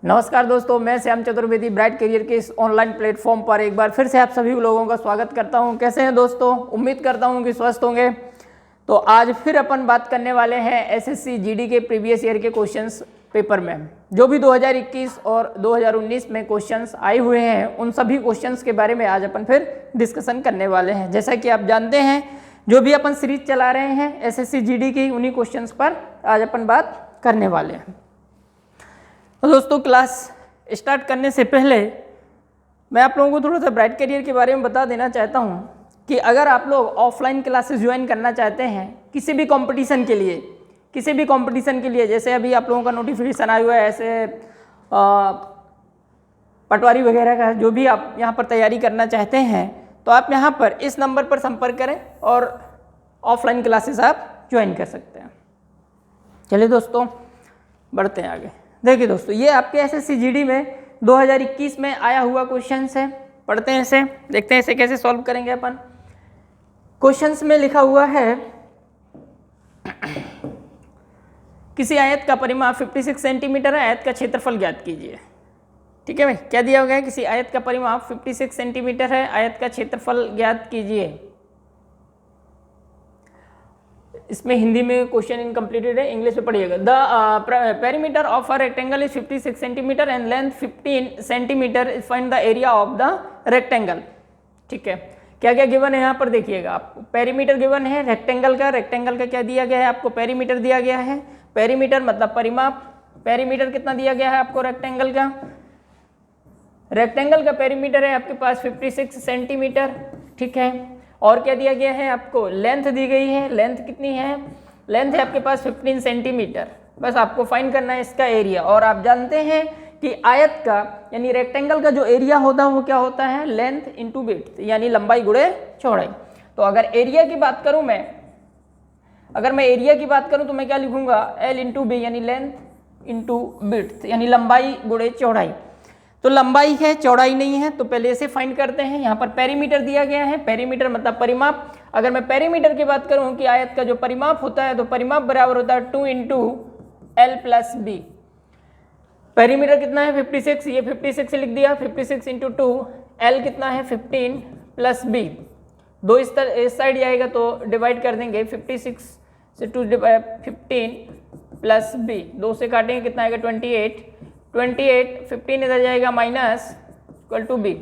नमस्कार दोस्तों, मैं श्याम चतुर्वेदी ब्राइट करियर के इस ऑनलाइन प्लेटफॉर्म पर एक बार फिर से आप सभी लोगों का स्वागत करता हूं। कैसे हैं दोस्तों? उम्मीद करता हूं कि स्वस्थ होंगे। तो आज फिर अपन बात करने वाले हैं एसएससी जीडी के प्रीवियस ईयर के क्वेश्चंस पेपर में। जो भी 2021 और 2019 में क्वेश्चंस आए हुए हैं उन सभी क्वेश्चंस के बारे में आज अपन फिर डिस्कशन करने वाले हैं। जैसा कि आप जानते हैं, जो भी अपन सीरीज चला रहे हैं एसएससी जीडी की, उन्हीं क्वेश्चंस पर आज अपन बात करने वाले हैं। तो दोस्तों, क्लास स्टार्ट करने से पहले मैं आप लोगों को थोड़ा सा ब्राइट करियर के बारे में बता देना चाहता हूं कि अगर आप लोग ऑफलाइन क्लासेस ज्वाइन करना चाहते हैं किसी भी कंपटीशन के लिए, जैसे अभी आप लोगों का नोटिफिकेशन आया हुआ है ऐसे पटवारी वगैरह का, जो भी आप यहां पर तैयारी करना चाहते हैं तो आप यहां पर इस नंबर पर संपर्क करें और ऑफलाइन क्लासेस आप ज्वाइन कर सकते हैं। चलिए दोस्तों, बढ़ते हैं आगे। देखिए दोस्तों, ये आपके एसएससी जीडी में 2021 में आया हुआ क्वेश्चंस है। पढ़ते हैं इसे, देखते हैं इसे कैसे सॉल्व करेंगे अपन। क्वेश्चंस में लिखा हुआ है किसी आयत का परिमाप 56 सेंटीमीटर है, आयत का क्षेत्रफल ज्ञात कीजिए। ठीक है भाई, क्या दिया हुआ है? किसी आयत का परिमाप 56 सेंटीमीटर है, आयत का क्षेत्रफल ज्ञात कीजिए। इसमें हिंदी में क्वेश्चन इनकम्प्लीटेड है, इंग्लिश में पढ़िएगा। The perimeter of a rectangle is 56 centimetre and length 15 centimetre. Find the area of the rectangle. ठीक है, क्या क्या गिवन है यहाँ पर देखिएगा। आपको पेरीमीटर गिवन है रेक्टेंगल का क्या दिया गया है? आपको पेरीमीटर दिया गया है। पेरीमीटर मतलब परिमाप। पेरीमीटर कितना दिया गया है आपको रेक्टेंगल का? रेक्टेंगल का पेरीमीटर है आपके पास 56 सेंटीमीटर। ठीक है, और क्या दिया गया है आपको? लेंथ दी गई है। लेंथ कितनी है? लेंथ है आपके पास 15 सेंटीमीटर। बस आपको फाइंड करना है इसका एरिया। और आप जानते हैं कि आयत का यानी रेक्टेंगल का जो एरिया होता है वो क्या होता है? लेंथ इंटू विड्थ, यानी लंबाई गुणे चौड़ाई। तो अगर एरिया की बात करूं तो मैं क्या लिखूंगा? L इंटू बी, यानी लेंथ इंटू विड्थ, यानी लंबाई गुणे चौड़ाई। तो लंबाई है, चौड़ाई नहीं है, तो पहले इसे फाइंड करते हैं। यहाँ पर पेरीमीटर दिया गया है। पेरीमीटर मतलब परिमाप। अगर मैं पेरीमीटर की बात करूँ कि आयत का जो परिमाप होता है तो परिमाप बराबर होता है 2 into L plus B. Perimeter कितना है? 56, ये 56 लिख दिया। 56 इंटू 2, एल कितना है? 15 प्लस बी। दो इस साइड जाएगा तो डिवाइड कर देंगे। 56 से 2 15 प्लस बी, 2 से काटेंगे कितना आएगा? 28। 15 इधर जाएगा minus, equal to B.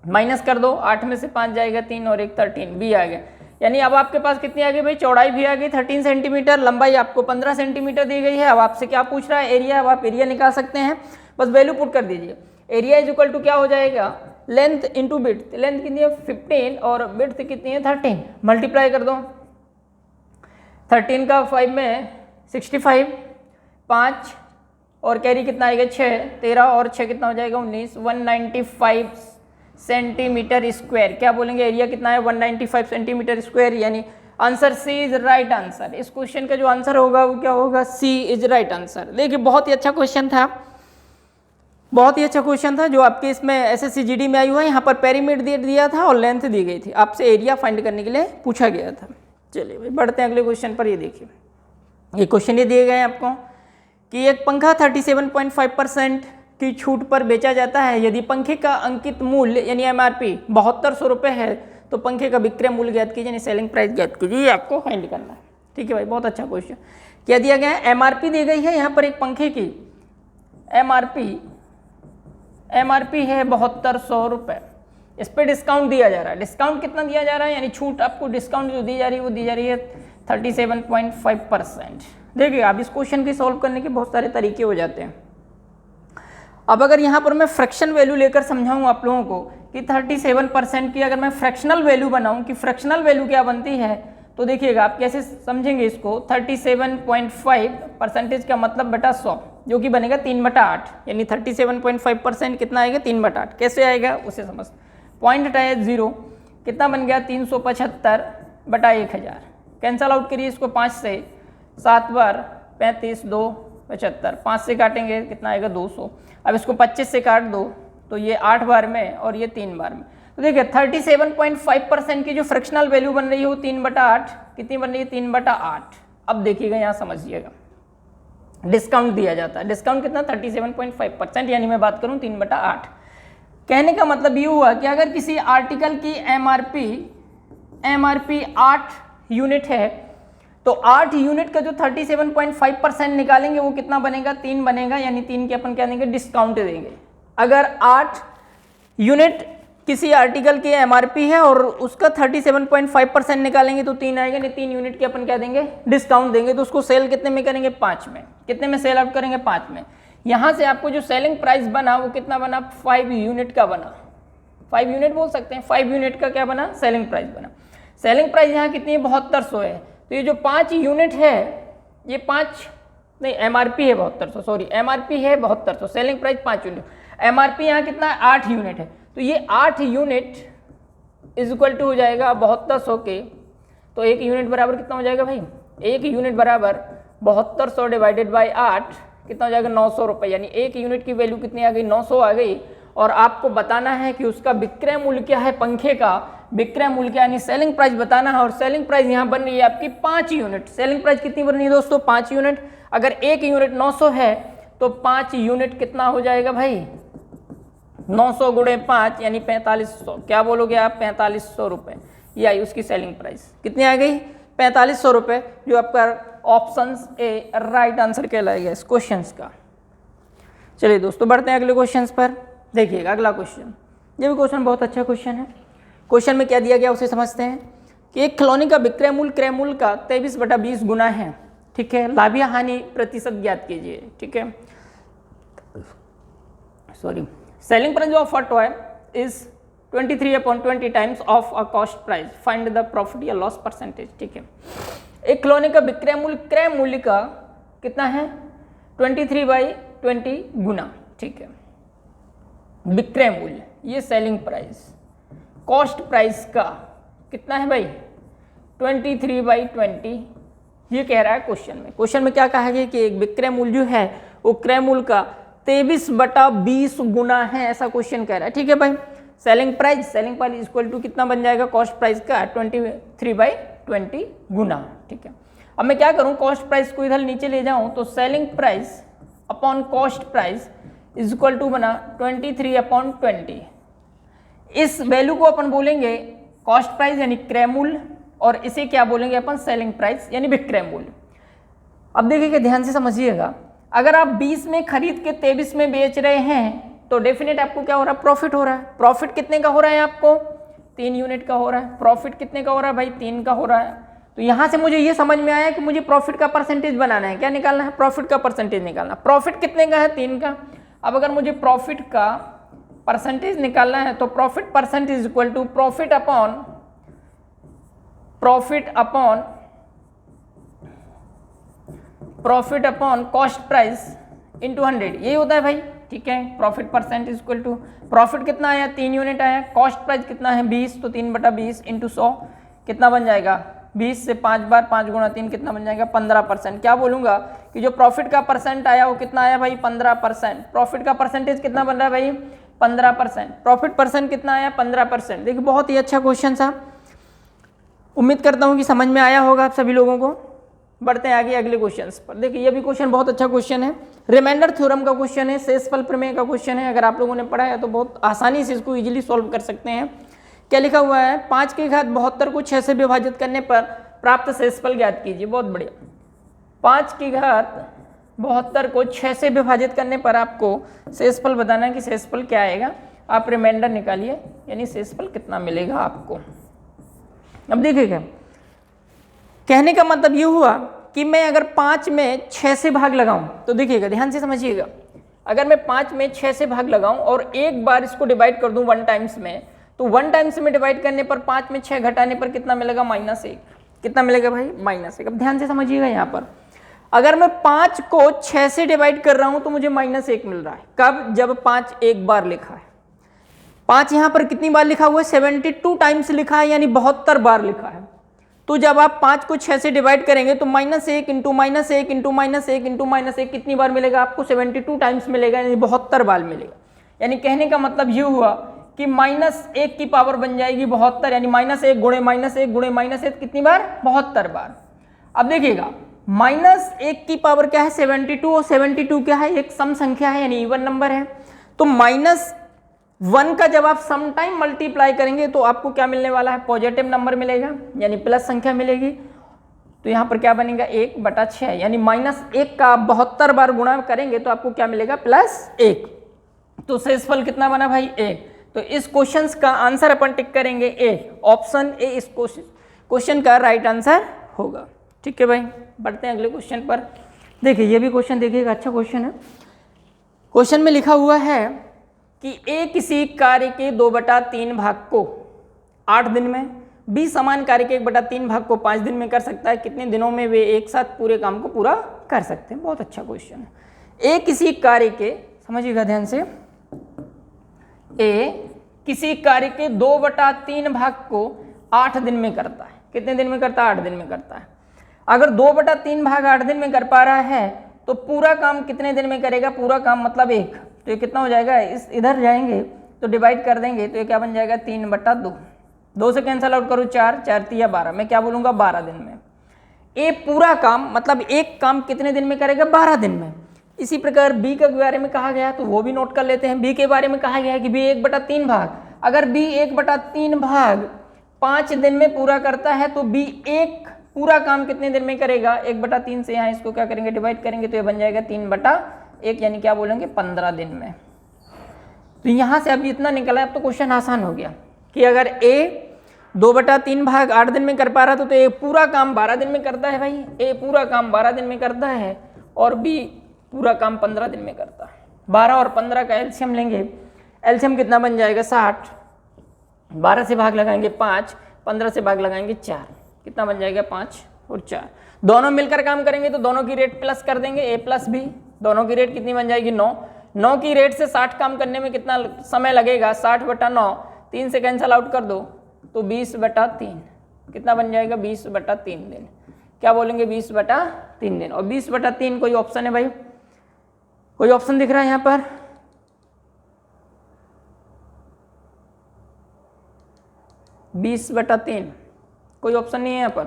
Minus कर दो, 8 में से 5 जाएगा 3 और 1 13, बी आ गया। यानी अब आपके पास कितनी आ गई भाई? चौड़ाई भी आ गई 13 सेंटीमीटर, लंबाई आपको 15 सेंटीमीटर दी गई है। अब आपसे क्या पूछ रहा है? एरिया। अब आप एरिया निकाल सकते हैं, बस वैल्यू पुट कर दीजिए। एरिया इज इक्वल टू क्या हो जाएगा? Length into width. लेंथ कितनी है? 15 और विड्थ कितनी है? 13। मल्टीप्लाई कर दो। 13 का 5 में 65, 5 और कैरी कितना आएगा? 6, 13 और 6 कितना हो जाएगा? 19। 195 सेंटीमीटर स्क्वायर। क्या बोलेंगे? एरिया कितना है? 195 सेंटीमीटर स्क्वायर, यानी answer C is right answer. इस क्वेश्चन का जो आंसर होगा वो क्या होगा? C is right answer. देखिए, बहुत ही अच्छा क्वेश्चन था जो आपके इसमें एसएससी जीडी में आई हुआ है। यहाँ पर पेरीमीटर दिया था और लेंथ दी गई थी। आपसे एरिया फाइंड करने के लिए पूछा गया था। चलिए भाई, बढ़ते हैं अगले क्वेश्चन पर। ये देखिए, ये क्वेश्चन ये दिए गए हैं आपको कि एक पंखा 37.5% की छूट पर बेचा जाता है। यदि पंखे का अंकित मूल्य यानी एमआरपी 7200 रुपये है तो पंखे का विक्रय मूल्य ज्ञात कीजिए, यानी सेलिंग प्राइस ज्ञात कीजिए। ये आपको फाइंड करना है। ठीक है भाई, बहुत अच्छा क्वेश्चन। क्या दिया गया है? एमआरपी दी गई है यहाँ पर एक पंखे की। एमआरपी है 7200 रुपये। इस पर डिस्काउंट दिया जा रहा है। डिस्काउंट कितना दिया जा रहा है? यानी छूट आपको डिस्काउंट जो दी जा रही है वो दी जा रही है 37.5%। देखिए, अब इस क्वेश्चन की सॉल्व करने के बहुत सारे तरीके हो जाते हैं। अब अगर यहाँ पर मैं फ्रैक्शन वैल्यू लेकर समझाऊँ आप लोगों को कि 37% की अगर मैं फ्रैक्शनल वैल्यू बनाऊँ कि फ्रैक्शनल वैल्यू क्या बनती है, तो देखिएगा आप कैसे समझेंगे इसको। 37.5% का मतलब बटा 100, जो कि बनेगा 3/8, यानी 37.5% कितना आएगा? 3/8। कैसे आएगा उसे समझ। पॉइंट है 0, कितना बन गया? 375/1000। कैंसल आउट करिए इसको 5 से, 7 बार 35, 2 75, 5 से काटेंगे कितना आएगा? 200। अब इसको 25 से काट दो तो ये 8 बार में और ये 3 बार में। तो देखिए 37.5% की जो फ्रैक्शनल वैल्यू बन रही है वो 3/8 कितनी बन रही है? 3/8। अब देखिएगा यहाँ समझिएगा, डिस्काउंट दिया जाता है। डिस्काउंट कितना 37.5%, यानी मैं बात करूं 3/8। कहने का मतलब ये हुआ कि अगर किसी आर्टिकल की एमआरपी 8 यूनिट है तो 8 यूनिट का जो 37.5% निकालेंगे वो कितना बनेगा, 3 बनेगा, यानी 3 के अपन क्या देंगे, डिस्काउंट देंगे। अगर 8 यूनिट किसी आर्टिकल की एमआरपी है और उसका 37.5% निकालेंगे तो 3 आएगा, नहीं 3 यूनिट के अपन क्या देंगे, डिस्काउंट देंगे। तो उसको सेल कितने में करेंगे, 5 में। कितने में सेल आउट करेंगे, 5 में। यहाँ से आपको जो सेलिंग प्राइस बना वो कितना बना, 5 यूनिट का बना। 5 यूनिट बोल सकते हैं, 5 यूनिट का क्या बना, सेलिंग प्राइस बना। सेलिंग प्राइस यहाँ कितनी है, 7200 है। तो ये जो 5 यूनिट है, ये 5 नहीं, एमआरपी है 7200, सॉरी एमआरपी है 7200, सेलिंग प्राइस 5 यूनिट, एमआरपी यहाँ कितना है, 8 यूनिट है। तो ये 8 यूनिट इज इक्वल टू हो जाएगा 7200 के, तो 1 यूनिट बराबर कितना हो जाएगा भाई, 1 यूनिट बराबर 7200 डिवाइडेड बाई 8 कितना हो जाएगा, 900 रुपये। यानी 1 यूनिट की वैल्यू कितनी आ गई, 900 आ गई। और आपको बताना है कि उसका विक्रय मूल्य क्या है, पंखे का विक्रय मूल्य क्या, यानी सेलिंग प्राइस बताना है। और सेलिंग प्राइस यहाँ बन रही है आपकी 5 यूनिट। सेलिंग प्राइस कितनी बन रही है दोस्तों, 5 यूनिट। अगर 1 यूनिट 900 है तो 5 यूनिट कितना हो जाएगा भाई, 900 गुणे 5 यानी 4500। क्या बोलोगे आप, 4500 रुपये। ये आई उसकी सेलिंग प्राइस, कितनी आ गई, 4500 रुपये, जो आपका ऑप्शन ए राइट आंसर कहलाएगा इस क्वेश्चन का। चलिए दोस्तों बढ़ते हैं अगले क्वेश्चन पर। देखिएगा अगला क्वेश्चन, ये भी क्वेश्चन बहुत अच्छा क्वेश्चन है। क्वेश्चन में क्या दिया गया उसे समझते हैं कि एक खिलौने का विक्रय मूल्य क्रय मूल्य का 23/20 गुना है। ठीक है, लाभ या हानि प्रतिशत ज्ञात कीजिए। ठीक है, sorry, selling price of a toy is 23/20 times of a cost price, find the profit या लॉस परसेंटेज। ठीक है, एक खिलौने का विक्रय मूल्य क्रय मूल्य का कितना है, 23/20 गुना। ठीक है, विक्रय मूल्य, ये सेलिंग प्राइस, कॉस्ट प्राइस का कितना है भाई, 23/20। ये कह रहा है क्वेश्चन में। क्वेश्चन में क्या कहा गया कि एक विक्रय मूल्य जो है वो क्रय मूल्य का 23/20 गुना है, ऐसा क्वेश्चन कह रहा है। ठीक है भाई, सेलिंग प्राइस इक्वल टू कितना बन जाएगा, कॉस्ट प्राइस का 23/20 गुना। ठीक है, अब मैं क्या करूं, कॉस्ट प्राइस को इधर नीचे ले जाऊं तो selling price upon cost price is equal to बना 23/20। इस वैल्यू को अपन बोलेंगे कॉस्ट प्राइस यानी क्रय मूल्य, और इसे क्या बोलेंगे अपन, सेलिंग प्राइस यानी विक्रय मूल्य। अब देखिएगा, ध्यान से समझिएगा, अगर आप 20 में खरीद के 23 में बेच रहे हैं तो डेफिनेट आपको क्या हो रहा है, प्रॉफिट हो रहा है। प्रॉफिट कितने का हो रहा है आपको, 3 यूनिट का हो रहा है। प्रॉफिट कितने का हो रहा है भाई, 3 का हो रहा है। तो यहां से मुझे ये समझ में आया कि मुझे प्रॉफिट का परसेंटेज बनाना है। क्या निकालना है, प्रॉफिट का परसेंटेज निकालना। प्रॉफिट कितने का है, 3 का। अब अगर मुझे प्रॉफिट का परसेंटेज निकालना है तो profit percentage equal to profit upon cost price into 100, यही होता है भाई। ठीक है, profit percentage equal to profit कितना आया, 3 यूनिट आया। कॉस्ट प्राइस कितना है 20, तो 3/20 इंटू 100 कितना बन जाएगा, 20 से 5 बार 5 गुणा 3 कितना बन जाएगा, 15%। क्या बोलूंगा कि जो प्रॉफिट का परसेंट आया वो कितना आया भाई, 15%। प्रॉफिट का परसेंटेज कितना बन रहा है भाई, 15%। प्रॉफिट परसेंट कितना आया, 15%। देखिए बहुत ही अच्छा क्वेश्चन था, उम्मीद करता हूँ कि समझ में आया होगा आप सभी लोगों को। बढ़ते हैं आगे अगले क्वेश्चन पर। देखिए ये भी क्वेश्चन बहुत अच्छा क्वेश्चन है, रिमाइंडर थ्योरम का क्वेश्चन है, शेषफल प्रमेय का क्वेश्चन है। अगर आप लोगों ने पढ़ा है तो बहुत आसानी से इसको इजीली सॉल्व कर सकते हैं। क्या लिखा हुआ है, 5 की घात 72 को 6 से विभाजित करने पर प्राप्त शेषफल ज्ञात कीजिए। बहुत बढ़िया, 5 की घात 72 को 6 से विभाजित करने पर आपको शेषफल बताना है कि शेषफल क्या आएगा। आप रिमाइंडर निकालिए, यानी शेषफल कितना मिलेगा आपको। अब देखिएगा, कहने का मतलब ये हुआ कि मैं अगर 5 में 6 से भाग लगाऊं तो देखिएगा, ध्यान से समझिएगा, अगर मैं 5 में 6 से भाग लगाऊं और एक बार इसको डिवाइड कर दूं 1 टाइम्स में, तो 1 टाइम्स में डिवाइड करने पर 5 में 6 घटाने पर कितना मिलेगा, -1। कितना मिलेगा भाई, -1। अब ध्यान से समझिएगा, यहाँ पर अगर मैं 5 को 6 से डिवाइड कर रहा हूं तो मुझे -1 मिल रहा है। कब, जब 5 एक बार लिखा है। 5 यहाँ पर कितनी बार लिखा हुआ है, 72 टाइम्स लिखा है, यानी 72 बार लिखा है। तो जब आप 5 को 6 से डिवाइड करेंगे तो -1 इंटू -1 इंटू -1 इंटू -1 कितनी बार मिलेगा आपको, 72 टाइम्स मिलेगा, यानी 72 बार मिलेगा। यानी कहने का मतलब ये हुआ कि -1 की पावर बन जाएगी 72, यानी -1 गुणे -1 गुणे -1 कितनी बार, 72 बार। अब देखिएगा -1 की पावर क्या है 72, और 72 क्या है एक सम संख्या है यानी इवन नंबर है। तो -1 का जब आप सम टाइम मल्टीप्लाई करेंगे तो आपको क्या मिलने वाला है, पॉजिटिव नंबर मिलेगा यानी प्लस संख्या मिलेगी। तो यहाँ पर क्या बनेगा 1/6 यानी -1 का 72 बार गुणा करेंगे तो आपको क्या मिलेगा +1। तो शेषफल कितना बना भाई 1। तो इस क्वेश्चन का आंसर अपन टिक करेंगे ए, ऑप्शन ए इस क्वेश्चन का राइट आंसर होगा। ठीक है भाई, बढ़ते हैं अगले क्वेश्चन पर। देखिए ये भी क्वेश्चन देखिएगा, अच्छा क्वेश्चन है। क्वेश्चन में लिखा हुआ है कि ए किसी कार्य के 2/3 भाग को 8 दिन में, बी समान कार्य के 1/3 भाग को 5 दिन में कर सकता है, कितने दिनों में वे एक साथ पूरे काम को पूरा कर सकते हैं। बहुत अच्छा क्वेश्चन है। ए किसी कार्य के, समझिएगा ध्यान से, ए किसी कार्य के 2/3 भाग को 8 दिन में करता है। कितने दिन में करता है 8 दिन में करता है। अगर 2/3 भाग 8 दिन में कर पा रहा है तो पूरा काम कितने दिन में करेगा, पूरा काम मतलब 1। तो ये कितना हो जाएगा, इस इधर जाएंगे तो डिवाइड कर देंगे तो ये क्या बन जाएगा 3/2। 2 से कैंसिल आउट करूँ 4, 4 3 12, मैं क्या बोलूँगा 12 दिन में। ए पूरा काम मतलब एक काम कितने दिन में करेगा 12 दिन में। इसी प्रकार बी के बारे में कहा गया तो वो भी नोट कर लेते हैं। बी के बारे में कहा गया है कि बी 1/3 भाग, अगर बी 1/3 भाग 5 दिन में पूरा करता है तो बी एक पूरा काम कितने दिन में करेगा 1/3 से यहाँ इसको क्या करेंगे डिवाइड करेंगे तो ये बन जाएगा 3/1 यानी क्या बोलेंगे 15 दिन में। तो यहाँ से अभी इतना निकला है, अब तो क्वेश्चन आसान हो गया कि अगर ए 2/3 भाग 8 दिन में कर पा रहा तो ए पूरा काम 12 दिन में करता है भाई। ए पूरा काम 12 दिन में करता है और बी पूरा काम 15 दिन में करता है। 12 और 15 का एलसीएम लेंगे, एलसीएम कितना बन जाएगा 60। 12 से भाग लगाएंगे 5, 15 से भाग लगाएंगे 4, कितना बन जाएगा 5 और 4। दोनों मिलकर काम करेंगे तो दोनों की रेट प्लस कर देंगे ए प्लस बी। दोनों की रेट कितनी बन जाएगी 9। 9 की रेट से 60 काम करने में कितना समय लगेगा 60/9, 3 से कैंसिल आउट कर दो तो 20/3 कितना बन जाएगा 20/3 दिन। क्या बोलेंगे 20/3 दिन। और 20/3 कोई ऑप्शन है भाई, कोई ऑप्शन दिख रहा है यहाँ पर, बीस बटा 3 कोई ऑप्शन नहीं है यहाँ पर।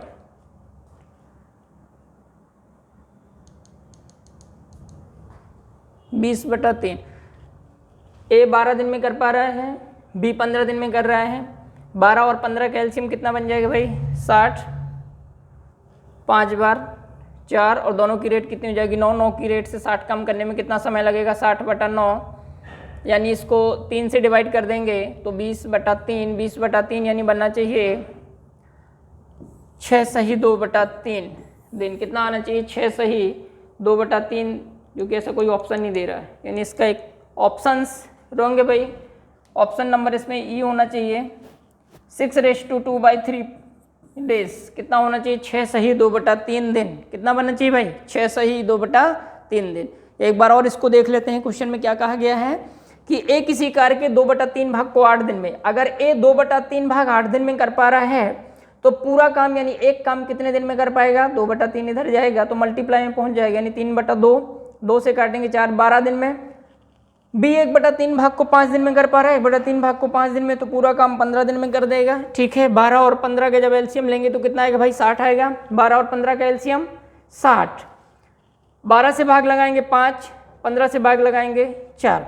बीस बटा 3 ए 12 दिन में कर पा रहा है, बी 15 दिन में कर रहा है। 12 और 15 का एलसीएम कितना बन जाएगा भाई 60, 5 बार 4 और दोनों की रेट कितनी हो जाएगी 9। 9 की रेट से 60 कम करने में कितना समय लगेगा 60/9 यानी इसको 3 से डिवाइड कर देंगे तो 20/3। 20/3 यानी बनना चाहिए 6 सही 2/3 दिन। कितना आना चाहिए 6 सही 2/3, जो कि ऐसा कोई ऑप्शन नहीं दे रहा है यानी इसका एक ऑप्शंस रॉन्ग है भाई। ऑप्शन नंबर इसमें ई होना चाहिए 6⁻²/3 डेज। कितना होना चाहिए 6 सही 2/3 दिन। कितना बनना चाहिए भाई 6 सही 2/3 दिन। एक बार और इसको देख लेते हैं। क्वेश्चन में क्या कहा गया है कि ए किसी कार्य के 2/3 भाग को 8 दिन में, अगर ए 2/3 भाग 8 दिन में कर पा रहा है तो पूरा काम यानी एक काम कितने दिन में कर पाएगा 2/3 इधर जाएगा तो मल्टीप्लाई में पहुंच जाएगा यानी 3/2। 2 से काटेंगे 4, 12 दिन में। बी 1/3 भाग को 5 दिन में कर पा रहा है, 1/3 भाग को 5 दिन में तो पूरा काम 15 दिन में कर देगा। ठीक है, 12 और 15 का जब एलसीएम लेंगे तो कितना आएगा भाई 60 आएगा। 12 और 15 का एलसीएम 60। 12 से भाग लगाएंगे 5, 15 से भाग लगाएंगे 4।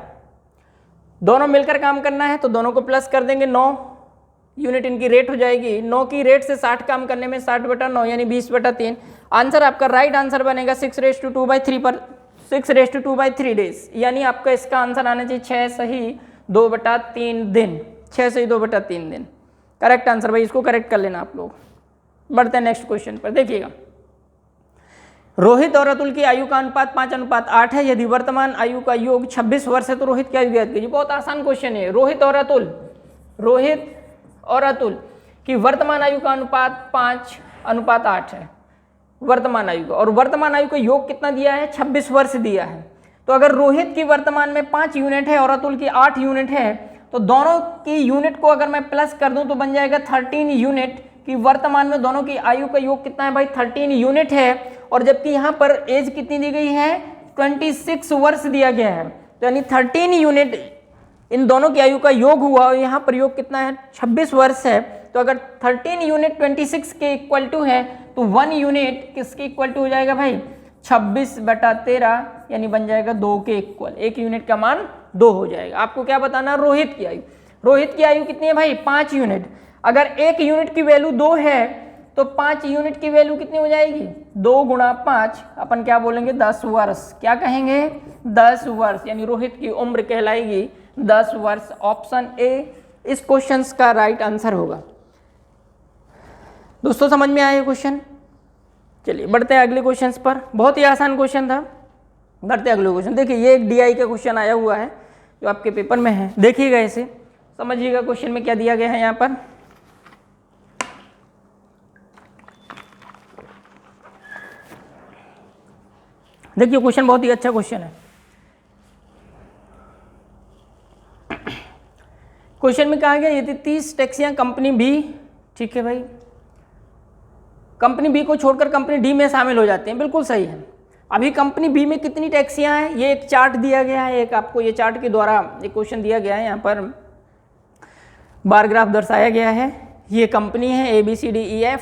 दोनों मिलकर काम करना है तो दोनों को प्लस कर देंगे 9 यूनिट इनकी रेट हो जाएगी। 9 की रेट से 60 काम करने में 60/9 यानी 20/3। आंसर आपका राइट आंसर बनेगा 6⁻²/3 पर 6⁻²/3 डेज यानी आपका इसका आंसर आना चाहिए 6 सही 2/3 दिन। 6 सही 2/3 दिन करेक्ट आंसर भाई, इसको करेक्ट कर लेना आप लोग। बढ़ते हैं नेक्स्ट क्वेश्चन पर। देखिएगा रोहित और अतुल की आयु का अनुपात 5:8 है। यदि वर्तमान आयु का योग 26 वर्ष है तो रोहित की आयु ज्ञात कीजिए। बहुत आसान क्वेश्चन है। रोहित और अतुल की वर्तमान आयु का अनुपात 5:8 है वर्तमान आयु का, और वर्तमान आयु का योग कितना दिया है 26 वर्ष दिया है। तो अगर रोहित की वर्तमान में 5 यूनिट है और अतुल की 8 यूनिट है तो दोनों की यूनिट को अगर मैं प्लस कर दूं तो बन जाएगा 13 यूनिट कि वर्तमान में दोनों की आयु का योग कितना है भाई 13 यूनिट है। और जबकि यहाँ पर एज कितनी दी गई है 26 वर्ष दिया गया है तो यानी 13 यूनिट इन दोनों की आयु का योग हुआ और यहाँ पर योग कितना है 26 वर्ष है। तो अगर 13 यूनिट 26 के इक्वल टू है तो 1 यूनिट किसके इक्वल टू हो जाएगा भाई, 26/13, यानी बन जाएगा 2 के इक्वल। 1 यूनिट का मान 2 हो जाएगा। आपको क्या बताना, रोहित की आयु। रोहित की आयु कितनी है भाई, 5 यूनिट। अगर 1 यूनिट की वैल्यू 2 है तो 5 यूनिट की वैल्यू कितनी हो जाएगी, 2 गुणा 5, अपन क्या बोलेंगे, 10 वर्ष। क्या कहेंगे, 10 वर्ष, यानी रोहित की उम्र कहलाएगी 10 वर्ष। ऑप्शन ए इस क्वेश्चन का राइट आंसर होगा। दोस्तों समझ में आया क्वेश्चन? चलिए बढ़ते हैं अगले क्वेश्चन पर। बहुत ही आसान क्वेश्चन था। बढ़ते हैं अगले क्वेश्चन। देखिए ये एक DI का क्वेश्चन आया हुआ है जो आपके पेपर में है, देखिएगा इसे, समझिएगा क्वेश्चन में क्या दिया गया है। यहाँ पर देखिए क्वेश्चन बहुत ही अच्छा क्वेश्चन है। क्वेश्चन में कहा गया यदि 30 टैक्सियां कंपनी बी, ठीक है भाई, कंपनी बी को छोड़कर कंपनी डी में शामिल हो जाती हैं, बिल्कुल सही है। अभी कंपनी बी में कितनी टैक्सियां हैं, ये एक चार्ट दिया गया है, एक आपको ये चार्ट के द्वारा एक क्वेश्चन दिया गया है, यहाँ पर बार ग्राफ दर्शाया गया है। ये कंपनी है ABCDEF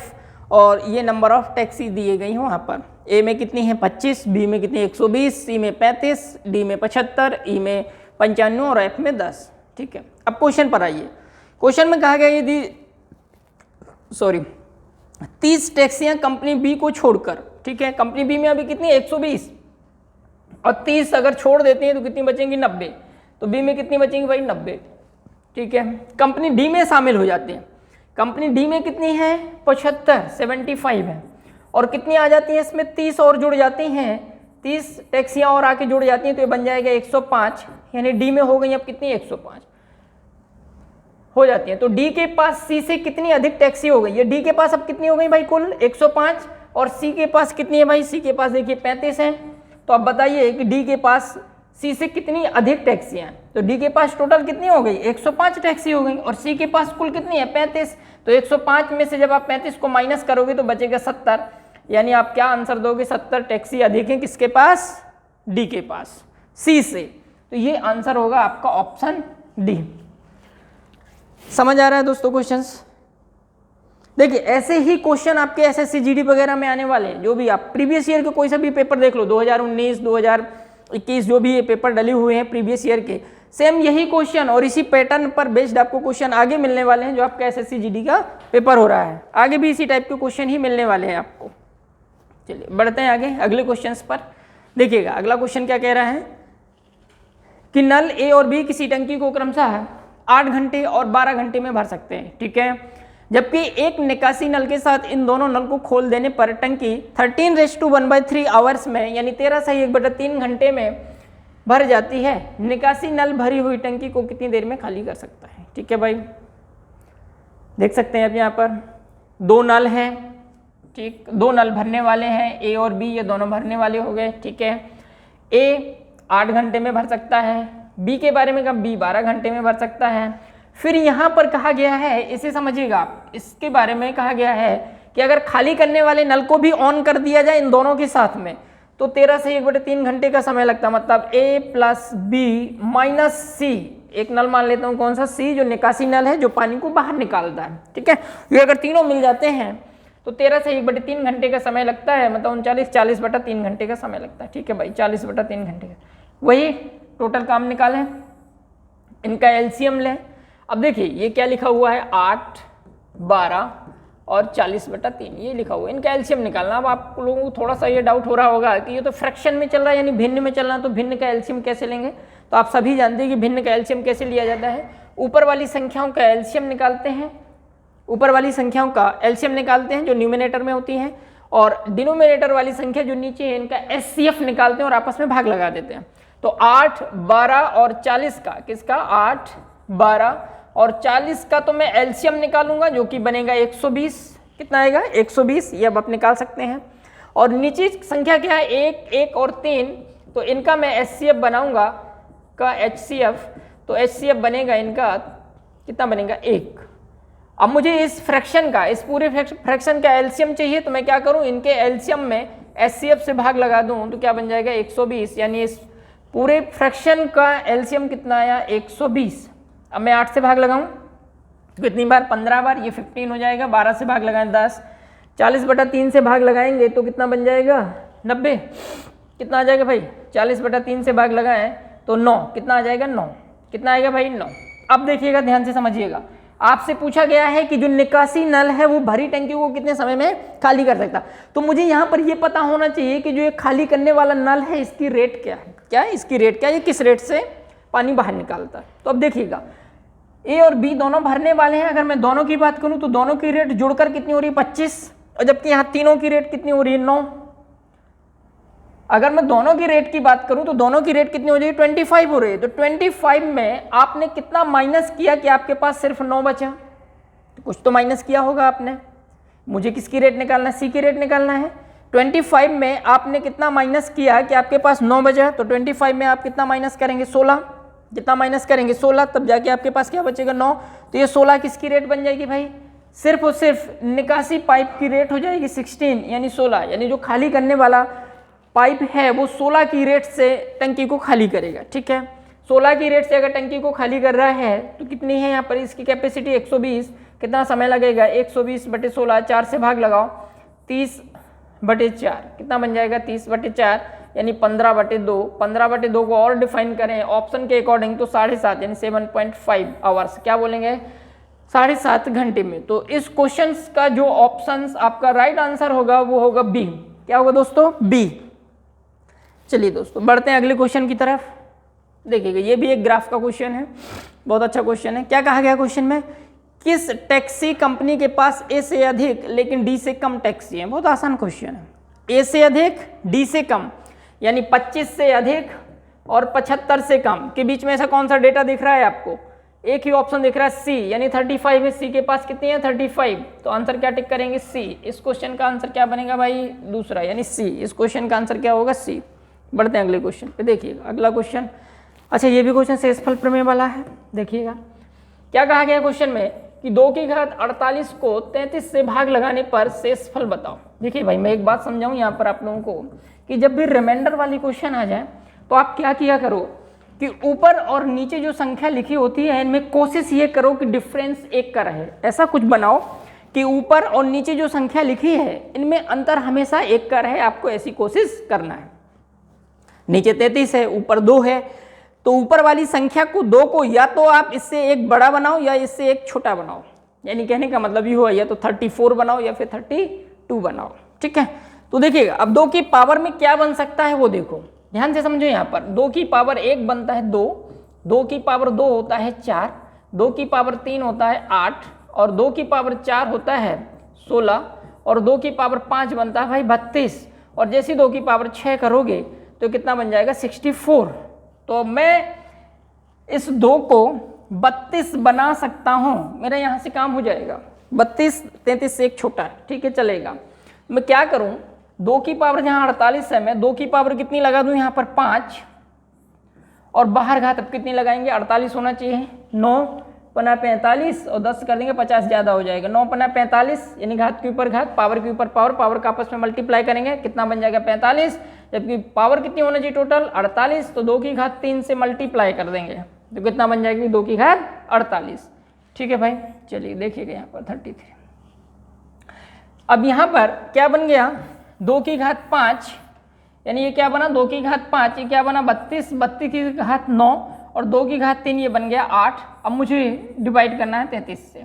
और ये नंबर ऑफ टैक्सी दिए गई हो। वहाँ पर ए में कितनी है 25, बी में कितनी 120, सी में 35, डी में 75, ई में 95 और एफ में 10। ठीक है, अब क्वेश्चन पर आइए। क्वेश्चन में कहा गया यदि 30 टैक्सियां कंपनी बी को छोड़कर, ठीक है, कंपनी बी में अभी कितनी 120 और 30 अगर छोड़ देते हैं तो कितनी बचेंगी 90, तो बी में कितनी बचेंगी भाई 90। ठीक है, कंपनी डी में शामिल हो जाते हैं। कंपनी डी में कितनी है 75, 75 है, और कितनी आ जाती है इसमें 30 और जुड़ जाती हैं, 30 टैक्सियां और आके जुड़ जाती हैं तो ये बन जाएगा 105, यानी डी में हो गई अब कितनी 105 हो जाती है। तो डी के पास सी से कितनी अधिक टैक्सी हो गई, ये डी के पास अब कितनी हो गई भाई कुल 105, और सी के पास कितनी है भाई, सी के पास देखिए 35 है। तो अब बताइए कि डी के पास सी से कितनी अधिक टैक्सी हैं, तो डी के पास टोटल कितनी हो गई 105 टैक्सी हो गई, और सी के पास कुल कितनी है 35। तो 105 में से जब आप 35 को माइनस करोगे तो बचेगा 70, यानी आप क्या आंसर दोगे 70 टैक्सी अधिक है किसके पास, डी के पास सी से। तो ये आंसर होगा आपका ऑप्शन डी। समझ आ रहा है दोस्तों क्वेश्चंस? देखिए ऐसे ही क्वेश्चन आपके SSC GD वगैरह में आने वाले हैं, जो भी आप प्रीवियस ईयर के कोई सा भी पेपर देख लो, 2019 2021 जो भी ये पेपर डले हुए हैं प्रीवियस ईयर के, सेम यही क्वेश्चन और इसी पैटर्न पर बेस्ड आपको क्वेश्चन आगे मिलने वाले हैं। जो आपका SSC GD का पेपर हो रहा है, आगे भी इसी टाइप के क्वेश्चन ही मिलने वाले हैं आपको। चलिए बढ़ते हैं आगे अगले क्वेश्चन पर। देखिएगा अगला क्वेश्चन क्या कह रहा है कि नल A और B किसी टंकी को क्रमशः 8 घंटे और 12 घंटे में भर सकते हैं। ठीक है, जबकि एक निकासी नल के साथ इन दोनों नल को खोल देने पर टंकी 13:1/3 आवर्स में, यानी 13 से 1/3 घंटे में भर जाती है। निकासी नल भरी हुई टंकी को कितनी देर में खाली कर सकता है। ठीक है भाई, देख सकते हैं अब यहाँ पर 2 नल हैं, ठीक, 2 नल भरने वाले हैं, A और B, ये दोनों भरने वाले हो गए। ठीक है, A 8 घंटे में भर सकता है, B के बारे में कहा B 12 घंटे में भर सकता है। फिर यहाँ पर कहा गया है, इसे समझिएगा आप, इसके बारे में कहा गया है कि अगर खाली करने वाले नल को भी ऑन कर दिया जाए इन दोनों के साथ में तो 13 से 1/3 घंटे का समय लगता है। मतलब A + B - C, एक नल मान लेता हूँ कौन सा, C, जो निकासी नल है जो पानी को बाहर निकालता है। ठीक है, ये अगर तीनों मिल जाते हैं तो 13 से 1/3 घंटे का समय लगता है, मतलब 40/3 घंटे का समय लगता है। ठीक है भाई, 40/3 घंटे का, वही टोटल काम निकालें, इनका एलसीएम लें। अब देखिए ये क्या लिखा हुआ है 8, 12 और 40/3, ये लिखा हुआ है, इनका एलसीएम निकालना। अब आप लोगों को थोड़ा सा ये डाउट हो रहा होगा कि ये तो फ्रैक्शन में चल रहा है, यानी भिन्न में चल रहा है, तो भिन्न का एलसीएम कैसे लेंगे। तो आप सभी जानते हैं कि भिन्न का एलसीएम कैसे लिया जाता है, ऊपर वाली संख्याओं का एलसीएम निकालते हैं, ऊपर वाली संख्याओं का एलसीएम निकालते हैं जो न्यूमिनेटर में होती हैं, और डिनोमिनेटर वाली संख्या जो नीचे है इनका एचसीएफ निकालते हैं और आपस में भाग लगा देते हैं। तो 8, 12 और 40 का, किसका 8, 12 और 40 का तो मैं एलसीएम निकालूंगा जो कि बनेगा 120। कितना आएगा 120, ये अब आप निकाल सकते हैं। और नीचे संख्या क्या है 1, 1 और 3, तो इनका मैं एचसीएफ बनाऊंगा का एचसीएफ, तो एचसीएफ बनेगा इनका कितना बनेगा 1। अब मुझे इस फ्रैक्शन का, इस पूरे फ्रैक्शन का एलसीएम चाहिए, तो मैं क्या करूं, इनके एलसीएम में एचसीएफ से भाग लगा दूं तो क्या बन जाएगा 120, यानी इस पूरे फ्रैक्शन का एलसीएम कितना आया 120। अब मैं 8 से भाग लगाऊं कितनी बार, 15 बार, ये 15 हो जाएगा, 12 से भाग लगाएं 10, 40/3 से भाग लगाएंगे तो कितना बन जाएगा 90, कितना आ जाएगा भाई 40/3 से भाग लगाएं तो 9, कितना आ जाएगा 9, कितना आएगा भाई 9। अब देखिएगा ध्यान से समझिएगा, आपसे पूछा गया है कि जो निकासी नल है वो भरी टंकी को कितने समय में खाली कर सकता, तो मुझे यहाँ पर ये पता होना चाहिए कि जो ये खाली करने वाला नल है इसकी रेट क्या है, क्या है इसकी रेट क्या है, ये किस रेट से पानी बाहर निकालता है। तो अब देखिएगा ए और बी दोनों भरने वाले हैं, अगर मैं दोनों की बात करूं तो दोनों की रेट जुड़कर कितनी हो रही है 25, और जबकि यहाँ तीनों की रेट कितनी हो रही है 9। अगर मैं दोनों की रेट की बात करूं तो दोनों की रेट कितनी हो रही है 25 हो रही है, तो 25 में आपने कितना माइनस किया कि आपके पास सिर्फ 9 बचा, तो कुछ तो माइनस किया होगा आपने। मुझे किसकी रेट निकालना है, सी की रेट निकालना है। 25 में आपने कितना माइनस किया कि आपके पास 9 बचा, तो 25 में आप कितना माइनस करेंगे 16, कितना माइनस करेंगे 16, तब जाके आपके पास क्या बचेगा 9। तो ये 16 किसकी रेट बन जाएगी भाई, सिर्फ और सिर्फ निकासी पाइप की रेट हो जाएगी 16 यानी 16, यानी जो खाली करने वाला पाइप है वो 16 की रेट से टंकी को खाली करेगा। ठीक है, 16 की रेट से अगर टंकी को खाली कर रहा है तो कितनी है यहाँ पर इसकी कैपेसिटी 120, कितना समय लगेगा 120/16, 4 से भाग लगाओ 30/4, कितना बन जाएगा 30/4 यानी 15/2। 15/2 को और डिफाइन करें ऑप्शन के अकॉर्डिंग तो 7.5 यानी 7.5 आवर्स, क्या बोलेंगे 7.5 घंटे में। तो इस क्वेश्चन का जो ऑप्शन आपका राइट आंसर होगा वो होगा बी। क्या होगा दोस्तों, बी। चलिए दोस्तों बढ़ते हैं अगले क्वेश्चन की तरफ। देखिएगा ये भी एक ग्राफ का क्वेश्चन है, बहुत अच्छा क्वेश्चन है। क्या कहा गया क्वेश्चन में, किस टैक्सी कंपनी के पास ए से अधिक लेकिन डी से कम टैक्सी है। बहुत आसान क्वेश्चन है, ए से अधिक डी से कम यानी 25 से अधिक और 75 से कम के बीच में ऐसा कौन सा डेटा दिख रहा है आपको, एक ही ऑप्शन दिख रहा है सी यानी 35 है। सी के पास कितनी है 35, तो आंसर क्या टिक करेंगे सी। इस क्वेश्चन का आंसर क्या बनेगा भाई दूसरा यानी सी। इस क्वेश्चन का आंसर क्या होगा सी। बढ़ते हैं अगले क्वेश्चन पे। देखिएगा अगला क्वेश्चन, अच्छा ये भी क्वेश्चन शेषफल प्रमेय वाला है। देखिएगा क्या कहा गया क्वेश्चन में कि 2 की घात 48 को 33 से भाग लगाने पर शेषफल बताओ। देखिए भाई मैं एक बात समझाऊं यहाँ पर आप लोगों को कि जब भी रिमाइंडर वाली क्वेश्चन आ जाए तो आप क्या किया करो कि ऊपर और नीचे जो संख्या लिखी होती है इनमें कोशिश ये करो कि डिफरेंस एक का रहे। ऐसा कुछ बनाओ कि ऊपर और नीचे जो संख्या लिखी है इनमें अंतर हमेशा एक का रहे, आपको ऐसी कोशिश करना है। नीचे 33 है ऊपर 2 है, तो ऊपर वाली संख्या को 2 को या तो आप इससे एक बड़ा बनाओ या इससे एक छोटा बनाओ, यानी कहने का मतलब ये हुआ या तो 34 बनाओ या फिर 32 बनाओ। ठीक है, तो देखिएगा अब 2 की पावर में क्या बन सकता है वो देखो, ध्यान से समझो। यहाँ पर 2 की पावर 1 बनता है 2, 2 की पावर 2 होता है 4, 2 की पावर 3 होता है 8 और 2 की पावर 4 होता है 16 और 2 की पावर 5 बनता है भाई 32 और जैसे 2 की पावर 6 करोगे तो कितना बन जाएगा 64। तो मैं इस 2 को 32 बना सकता हूँ, मेरा यहाँ से काम हो जाएगा। 32 33 से एक छोटा है, ठीक है चलेगा। मैं क्या करूँ 2 की पावर जहाँ 48 है मैं 2 की पावर कितनी लगा दूँ यहाँ पर 5 और बाहर घात अब कितनी लगाएंगे 48 होना चाहिए, 9 पना 45 और 10 कर देंगे 50 ज़्यादा हो जाएगा, 9 पना 45 यानी घात के ऊपर घात पावर के ऊपर पावर, पावर का आपस में मल्टीप्लाई करेंगे कितना बन जाएगा 45, जबकि पावर कितनी होना चाहिए टोटल 48, तो 2 की घात 3 से मल्टीप्लाई कर देंगे तो कितना बन जाएगी 2 की घात 48। ठीक है भाई चलिए देखिएगा यहाँ पर 33। अब यहाँ पर क्या बन गया 2 की घात 5 यानी ये क्या बना 2 की घात 5, ये क्या बना 32, 32 की घात 9 और 2 की घात 3 ये बन गया 8। अब मुझे डिवाइड करना है 33 से।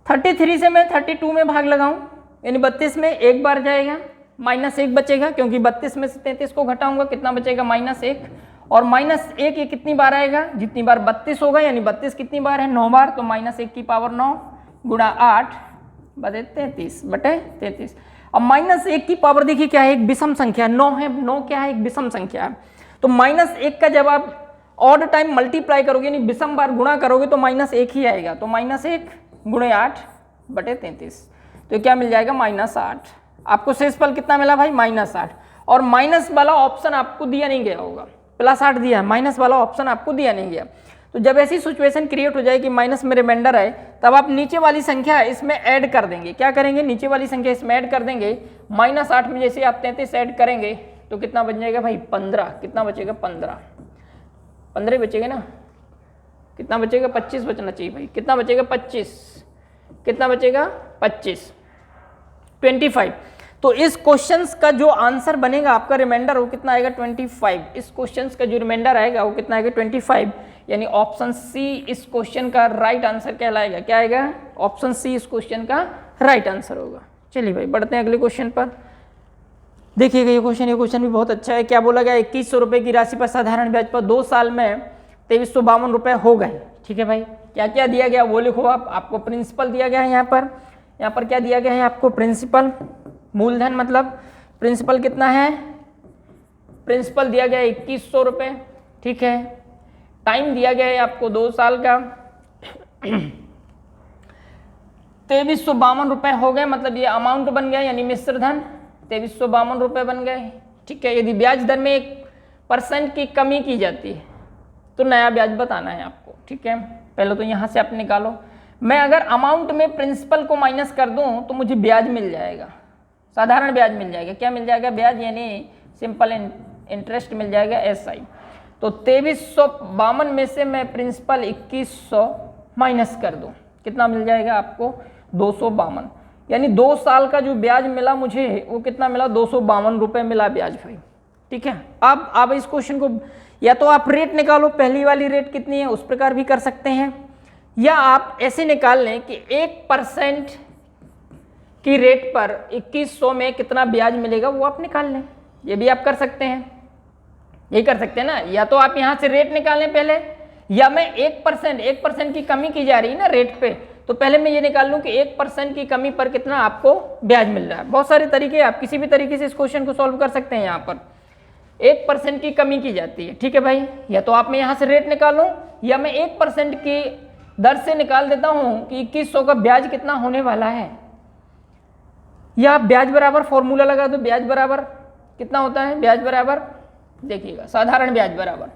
33 से मैं 32 में भाग लगाऊं यानी 32 में एक बार जाएगा -1 बचेगा क्योंकि 32 में से 33 को घटाऊंगा कितना बचेगा -1 और -1 ये कितनी बार आएगा जितनी बार 32 होगा यानी 32 कितनी बार है 9 बार, तो -1 की पावर 9 गुणा 8 बटे 33। अब -1 की पावर देखिए क्या है एक विषम संख्या 9 है, 9 क्या है एक विषम संख्या है, तो -1 का जब आप ऑड टाइम मल्टीप्लाई करोगे यानी विषम बार गुणा करोगे तो -1 ही आएगा, तो -1 गुणे 8 बटे 33 तो क्या मिल जाएगा -8। आपको शेषफल कितना मिला भाई -8 और माइनस वाला ऑप्शन आपको दिया नहीं गया होगा, +8 दिया है, माइनस वाला ऑप्शन आपको दिया नहीं गया। तो जब ऐसी सिचुएशन क्रिएट हो जाए कि माइनस में रिमाइंडर आए तब आप नीचे वाली संख्या इसमें ऐड कर देंगे। क्या करेंगे नीचे वाली संख्या इसमें ऐड कर देंगे, -8 में जैसे आप 33 ऐड करेंगे तो कितना बन जाएगा भाई 15, कितना बचेगा 15 बचेगा ना कितना बचेगा 25 बचना चाहिए भाई, कितना बचेगा 25, कितना बचेगा 25, 25। तो इस क्वेश्चंस का जो आंसर बनेगा आपका रिमाइंडर वो कितना आएगा 25। इस क्वेश्चंस का जो रिमाइंडर आएगा वो कितना आएगा 25, यानी ऑप्शन सी इस क्वेश्चन का राइट आंसर कहलाएगा। क्या आएगा? ऑप्शन सी इस क्वेश्चन का राइट आंसर होगा। चलिए भाई बढ़ते हैं अगले क्वेश्चन पर। देखिएगा ये क्वेश्चन भी बहुत अच्छा है। क्या बोला गया? 2100 रुपये की राशि पर साधारण ब्याज पर 2 साल में 2352 रुपये हो गए। ठीक है भाई, क्या क्या दिया गया वो लिखो आप। आपको प्रिंसिपल दिया गया है यहाँ पर क्या दिया गया है आपको? प्रिंसिपल, मूलधन मतलब प्रिंसिपल कितना है? प्रिंसिपल दिया गया है 2100 रुपये। ठीक है, टाइम दिया गया है आपको 2 साल का। 2352 रुपये हो गए, मतलब ये अमाउंट बन गया, यानी मिश्र धन 2352 रुपये बन गए। ठीक है, यदि ब्याज दर में 1% की कमी की जाती है तो नया ब्याज बताना है आपको। ठीक है, पहले तो यहाँ से आप निकालो। मैं अगर अमाउंट में प्रिंसिपल को माइनस कर दूँ तो मुझे ब्याज मिल जाएगा, साधारण ब्याज मिल जाएगा। क्या मिल जाएगा? ब्याज, यानी सिंपल इंटरेस्ट मिल जाएगा, SI। तो 2352 में से मैं प्रिंसिपल 2100 माइनस कर दूँ, कितना मिल जाएगा आपको? 252, यानी 2 साल का जो ब्याज मिला मुझे वो कितना मिला? 252 रुपये मिला ब्याज भाई। ठीक है, अब आप इस क्वेश्चन को या तो आप रेट निकालो, पहली वाली रेट कितनी है उस प्रकार भी कर सकते हैं, या आप ऐसे निकाल लें कि 1% की रेट पर 2100 में कितना ब्याज मिलेगा वो आप निकाल लें। ये भी आप कर सकते हैं, यही कर सकते हैं ना। या तो आप यहाँ से रेट निकालें पहले, या मैं 1% की कमी की जा रही है ना रेट पे, तो पहले मैं ये निकाल लूँ कि 1% की कमी पर कितना आपको ब्याज मिल रहा है। बहुत सारे तरीके, आप किसी भी तरीके से इस क्वेश्चन को सॉल्व कर सकते हैं। यहाँ पर 1% की कमी की जाती है। ठीक है भाई, या तो आप मैं यहाँ से रेट निकालूँ, या मैं 1% की दर से निकाल देता हूँ कि 2100 का ब्याज कितना होने वाला है, या आप ब्याज बराबर फॉर्मूला लगा दो। ब्याज बराबर कितना होता है? ब्याज बराबर देखिएगा, साधारण ब्याज बराबर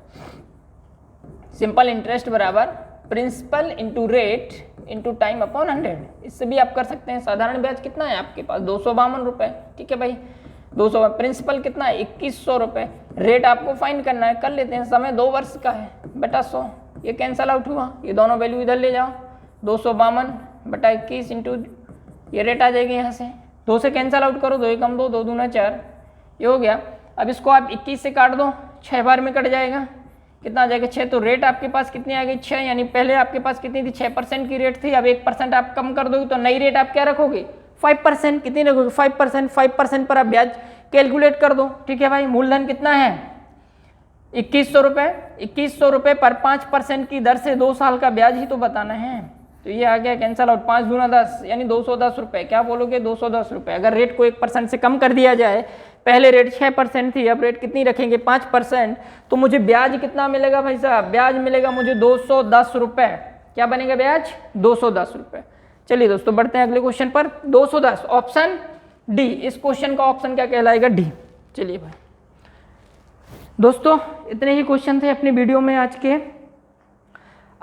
सिंपल इंटरेस्ट बराबर principal into rate into time upon 100। इससे भी आप कर सकते हैं। साधारण ब्याज कितना है आपके पास? 252 रुपये। ठीक है भाई, 200, प्रिंसिपल कितना है? 2100 रुपये। रेट आपको फाइंड करना है, कर लेते हैं। समय 2 वर्ष का है बटा 100, ये कैंसल आउट हुआ, ये दोनों वैल्यू इधर ले जाओ। 252 बटा 21 इंटू ये रेट आ जाएगी, यहाँ से 2 से कैंसल आउट करो, 2 एकम 2, 2 दूना 4, ये हो गया। अब इसको आप 21 से काट दो, 6 बार में कट जाएगा, कितना आ जाएगा? 6। तो रेट आपके पास कितनी आ गई? 6, यानी पहले आपके पास कितनी थी? 6% की रेट थी। अब 1% आप कम कर दोगे तो नई रेट आप क्या रखोगे? 5%। कितनी रखोगे? 5%। 5% पर आप ब्याज कैलकुलेट कर दो। ठीक है भाई, मूलधन कितना है? 2100 रुपये। 2100 रुपये पर 5% की दर से 2 साल का ब्याज ही तो बताना है। तो ये आ गया कैंसल आउट, 5 दूना 10, यानी 210 रुपये। क्या बोलोगे? 210 रुपये। अगर रेट को 1% से कम कर दिया जाए, पहले रेट 6% थी, अब रेट कितनी रखेंगे? 5%, तो मुझे ब्याज कितना मिलेगा भाई साहब? ब्याज मिलेगा मुझे 210 रुपये। क्या बनेगा ब्याज? 210 रुपये। चलिए दोस्तों बढ़ते हैं अगले क्वेश्चन पर। 210, ऑप्शन डी। इस क्वेश्चन का ऑप्शन क्या कहलाएगा? डी। चलिए भाई दोस्तों, इतने ही क्वेश्चन थे अपनी वीडियो में आज के।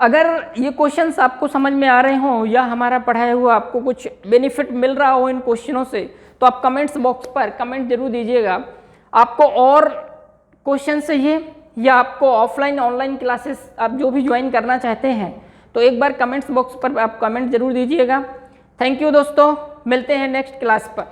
अगर ये क्वेश्चंस आपको समझ में आ रहे हों या हमारा पढ़ाया हुआ आपको कुछ बेनिफिट मिल रहा हो इन क्वेश्चनों से, तो आप कमेंट्स बॉक्स पर कमेंट जरूर दीजिएगा। आपको और क्वेश्चन चाहिए या आपको ऑफलाइन ऑनलाइन क्लासेस आप जो भी ज्वाइन करना चाहते हैं, तो एक बार कमेंट्स बॉक्स पर आप कमेंट जरूर दीजिएगा। थैंक यू दोस्तों, मिलते हैं नेक्स्ट क्लास पर।